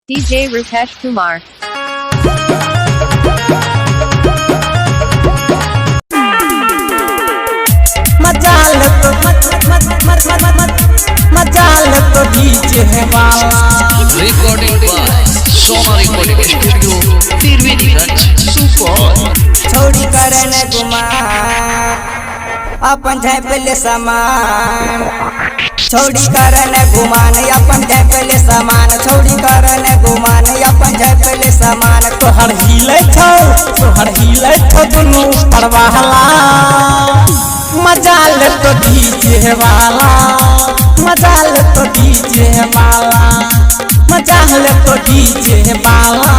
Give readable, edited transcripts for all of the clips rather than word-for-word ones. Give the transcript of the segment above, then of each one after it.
DJ Rupesh Kumar. मजाल तो DJ है वाला। रिकॉर्डिंग बाय सोमा रिकॉर्डिंग स्टूडियो तिरवेनीगंज सुपौल। छोड़ी करन गुमान अपन झैपले सामान, छोड़ी करन गुमान अपन झैपले सामान, छोड़ी करन गुमान अपन झैपले सामान। तोहर हिले छौ दुनू परवाहला। मजाल तो डीजे वाला, मजाल तो डीजे वाला, मजाल तो डीजे वाला,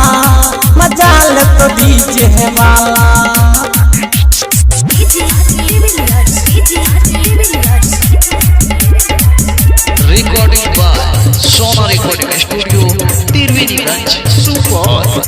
मजाल तो डीजे वाला। रिकॉर्डिंग बाय सोमा रिकॉर्डिंग स्टूडियो तिरवेनीगंज सुपौल।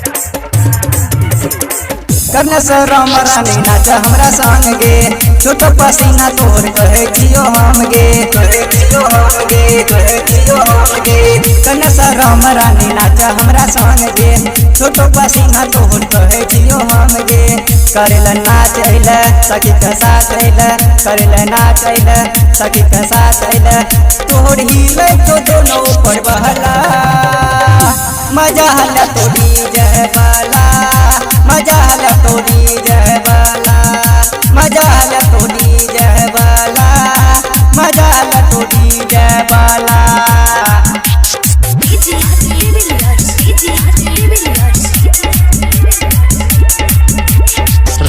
करने से राम रानी नाच हमरा संग गे, छोटो पसीना तोर कहे जियो हम गे, कहे जियो हम गे, कहे जियो हम गे। करने से राम रानी नाच हमरा संग गे, छोटो पसीना तोर कहे जियो हम गे। करेला नाच अइले सखी के साथ अइले, करेला नाच अइले सखी के साथ अइले। तोहर हिले तो दोनों पर बहला। मजा हल्ला तो डीजे वाला, मजा हल्ला तो डीजे वाला, मजा हल्ला तो डीजे वाला, मजा हल्ला तो डीजे वाला।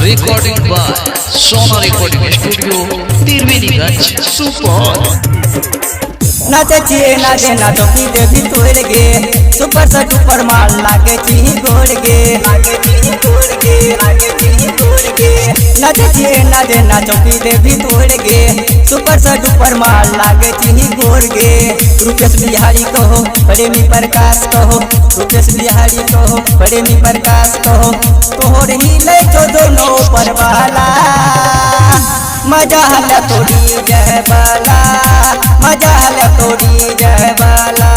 रिकॉर्डिंग बाय सोमा रिकॉर्डिंग स्टूडियो तिरवेनीगंज सुपौल। नाचे छिए नाचे ना चौकी देवी तोड़ गे, सुपर से डुपर मार लागे छी गोड़ गे, लागे छी गोड़ गे, लागे छी गोड़ गे। नाचे छिए नाचे ना चौकी देवी तोड़ गे, सुपर से डुपर मार लागे छी गोड़ गे। रुपेश बिहारी कहो प्रेमी प्रकाश कहो, रुपेश बिहारी कहो प्रेमी प्रकाश कहो। तोहर हिले जो दोनों पर वाला। मजा हल्ला तो डीजे वाला, मजा हल्ला तो डीजे वाला।